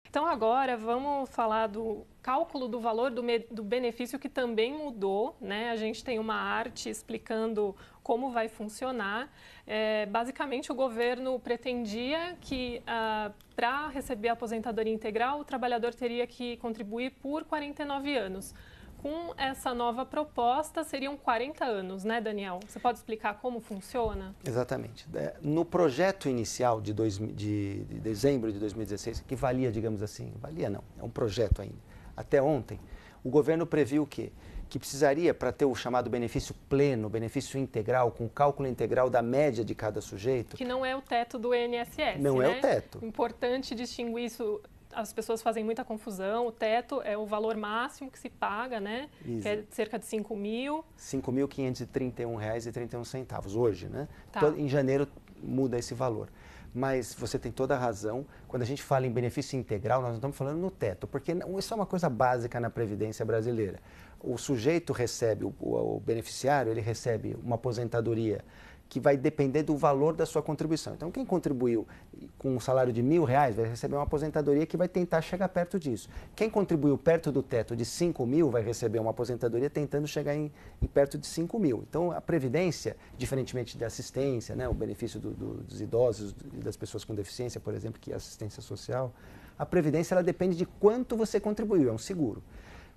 Então agora vamos falar do cálculo do valor do benefício que também mudou, né? A gente tem uma arte explicando como vai funcionar. Basicamente o governo pretendia que para receber a aposentadoria integral o trabalhador teria que contribuir por 49 anos. Com essa nova proposta, seriam 40 anos, né, Daniel? Você pode explicar como funciona? Exatamente. No projeto inicial de dezembro de 2016, que valia, digamos assim, valia não, é um projeto ainda, até ontem, o governo previu o quê? Que precisaria, para ter o chamado benefício pleno, benefício integral, com cálculo integral da média de cada sujeito... Que não é o teto do INSS, não né? é o teto. Importante distinguir isso. As pessoas fazem muita confusão. O teto é o valor máximo que se paga, né? Isso. Que é cerca de R$ 5.000. R$ 5.531,31 hoje, né? Tá. Em janeiro muda esse valor. Mas você tem toda a razão. Quando a gente fala em benefício integral, nós não estamos falando no teto, porque isso é uma coisa básica na Previdência brasileira. O sujeito recebe, o beneficiário, ele recebe uma aposentadoria que vai depender do valor da sua contribuição. Então, quem contribuiu com um salário de R$ 1.000 vai receber uma aposentadoria que vai tentar chegar perto disso. Quem contribuiu perto do teto de 5.000 vai receber uma aposentadoria tentando chegar em perto de 5.000. Então, a Previdência, diferentemente da assistência, né, o benefício dos idosos e das pessoas com deficiência, por exemplo, que é assistência social, a Previdência ela depende de quanto você contribuiu, é um seguro.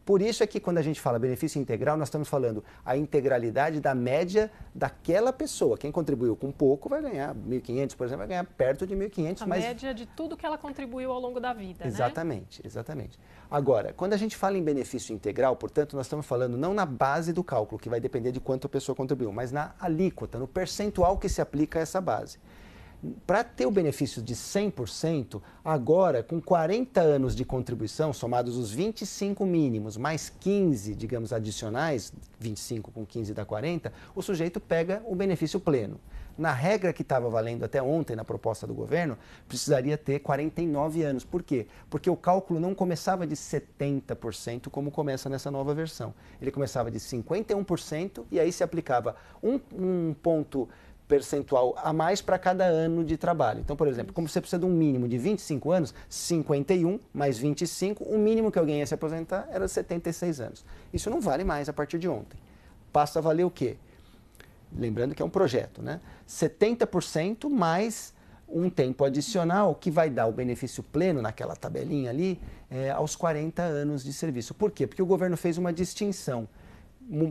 Por isso é que quando a gente fala benefício integral, nós estamos falando a integralidade da média daquela pessoa. Quem contribuiu com pouco vai ganhar 1.500, por exemplo, vai ganhar perto de 1.500. A média de tudo que ela contribuiu ao longo da vida, exatamente, né? Exatamente. Agora, quando a gente fala em benefício integral, portanto, nós estamos falando não na base do cálculo, que vai depender de quanto a pessoa contribuiu, mas na alíquota, no percentual que se aplica a essa base. Para ter o benefício de 100%, agora, com 40 anos de contribuição, somados os 25 mínimos, mais 15, digamos, adicionais, 25 com 15 dá 40, o sujeito pega o benefício pleno. Na regra que estava valendo até ontem, na proposta do governo, precisaria ter 49 anos. Por quê? Porque o cálculo não começava de 70%, como começa nessa nova versão. Ele começava de 51% e aí se aplicava um ponto percentual a mais para cada ano de trabalho. Então, por exemplo, como você precisa de um mínimo de 25 anos, 51 mais 25, o mínimo que alguém ia se aposentar era 76 anos. Isso não vale mais a partir de ontem. Passa a valer o quê? Lembrando que é um projeto, né? 70% mais um tempo adicional que vai dar o benefício pleno naquela tabelinha ali aos 40 anos de serviço. Por quê? Porque o governo fez uma distinção.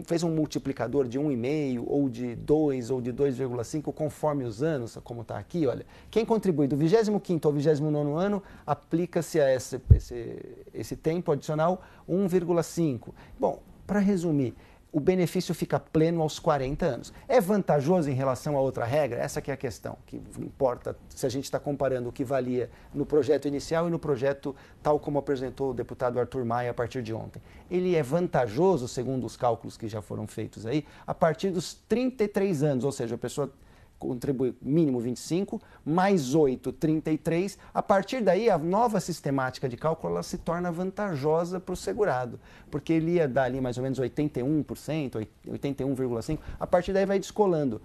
Fez um multiplicador de 1,5 ou de 2 ou de 2,5 conforme os anos, como está aqui, olha. Quem contribui do 25º ao 29º ano, aplica-se a esse tempo adicional 1,5. Bom, para resumir, o benefício fica pleno aos 40 anos. É vantajoso em relação a outra regra? Essa que é a questão, que importa se a gente está comparando o que valia no projeto inicial e no projeto tal como apresentou o deputado Arthur Maia a partir de ontem. Ele é vantajoso, segundo os cálculos que já foram feitos aí, a partir dos 33 anos, ou seja, a pessoa contribui mínimo 25, mais 8, 33. A partir daí, a nova sistemática de cálculo ela se torna vantajosa para o segurado, porque ele ia dar ali mais ou menos 81%, 81,5%. A partir daí vai descolando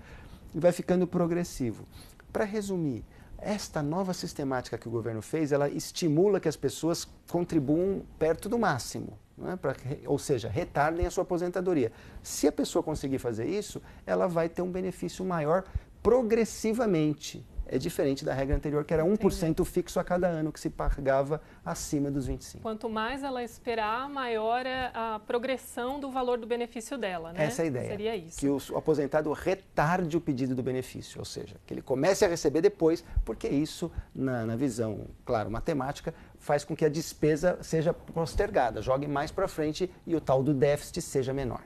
e vai ficando progressivo. Para resumir, esta nova sistemática que o governo fez, ela estimula que as pessoas contribuam perto do máximo. Né? Ou seja, retardem a sua aposentadoria. Se a pessoa conseguir fazer isso, ela vai ter um benefício maior progressivamente. É diferente da regra anterior, que era 1% fixo a cada ano que se pagava acima dos 25. Quanto mais ela esperar, maior é a progressão do valor do benefício dela, né? Essa é a ideia. Seria isso. Que o aposentado retarde o pedido do benefício, ou seja, que ele comece a receber depois, porque isso, na visão, claro, matemática, faz com que a despesa seja postergada, jogue mais para frente e o tal do déficit seja menor.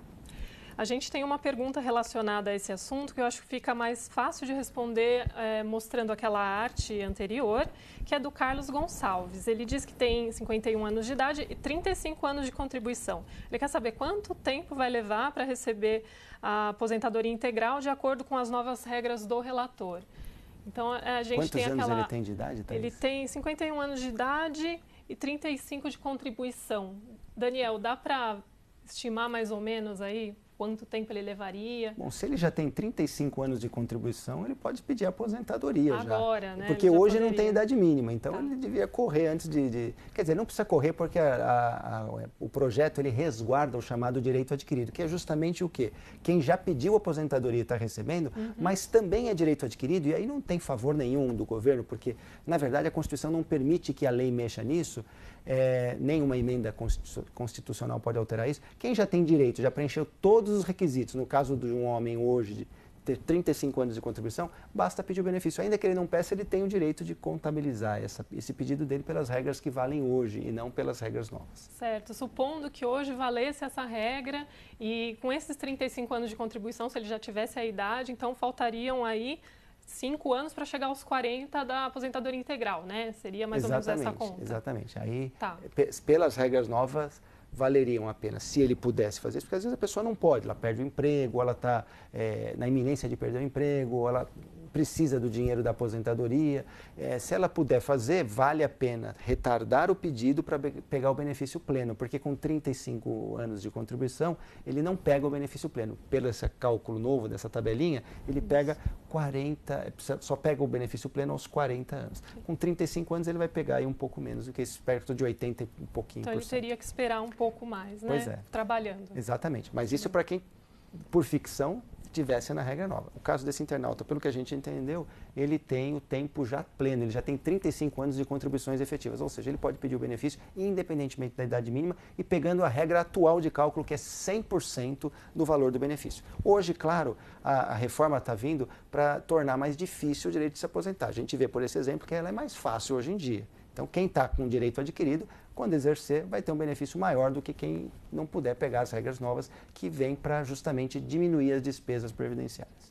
A gente tem uma pergunta relacionada a esse assunto que eu acho que fica mais fácil de responder mostrando aquela arte anterior, que é do Carlos Gonçalves. Ele diz que tem 51 anos de idade e 35 anos de contribuição. Ele quer saber quanto tempo vai levar para receber a aposentadoria integral de acordo com as novas regras do relator. Então, a gente Quantos tem anos aquela... ele tem de idade, Thaís? Ele tem 51 anos de idade e 35 de contribuição. Daniel, dá para estimar mais ou menos aí? quanto tempo ele levaria? Bom, se ele já tem 35 anos de contribuição, ele pode pedir aposentadoria agora, já. Né? Porque hoje poderia. não tem idade mínima, então Tá. ele devia correr antes Quer dizer, não precisa correr porque o projeto ele resguarda o chamado direito adquirido, que é justamente o quê? Quem já pediu aposentadoria está recebendo, mas também é direito adquirido, e aí não tem favor nenhum do governo, porque, na verdade, a Constituição não permite que a lei mexa nisso, nenhuma emenda constitucional pode alterar isso. Quem já tem direito, já preencheu todos os requisitos, no caso de um homem hoje de ter 35 anos de contribuição, basta pedir o benefício. Ainda que ele não peça, ele tem o direito de contabilizar esse pedido dele pelas regras que valem hoje e não pelas regras novas. Certo. Supondo que hoje valesse essa regra e com esses 35 anos de contribuição, se ele já tivesse a idade, então faltariam aí 5 anos para chegar aos 40 da aposentadoria integral, né? Seria mais ou menos essa conta. Exatamente. Aí, tá. Pelas regras novas, valeriam a pena se ele pudesse fazer isso, porque às vezes a pessoa não pode, ela perde o emprego, ela está na iminência de perder o emprego, ela precisa do dinheiro da aposentadoria. Se ela puder fazer, vale a pena retardar o pedido para pegar o benefício pleno, porque com 35 anos de contribuição, ele não pega o benefício pleno. Pelo esse cálculo novo dessa tabelinha, ele pega 40, só pega o benefício pleno aos 40 anos. Com 35 anos, ele vai pegar aí um pouco menos do que isso, perto de 80 e um pouquinho então, por ele cento. teria que esperar um pouco mais, né? Pois é. Trabalhando. Exatamente. Mas isso para quem, por ficção, tivesse na regra nova. O caso desse internauta, pelo que a gente entendeu, ele tem o tempo já pleno, ele já tem 35 anos de contribuições efetivas, ou seja, ele pode pedir o benefício independentemente da idade mínima e pegando a regra atual de cálculo, que é 100% do valor do benefício. Hoje, claro, a reforma está vindo para tornar mais difícil o direito de se aposentar. A gente vê, por esse exemplo, que ela é mais fácil hoje em dia. Então, quem está com direito adquirido, quando exercer, vai ter um benefício maior do que quem não puder pegar as regras novas que vêm para justamente diminuir as despesas previdenciárias.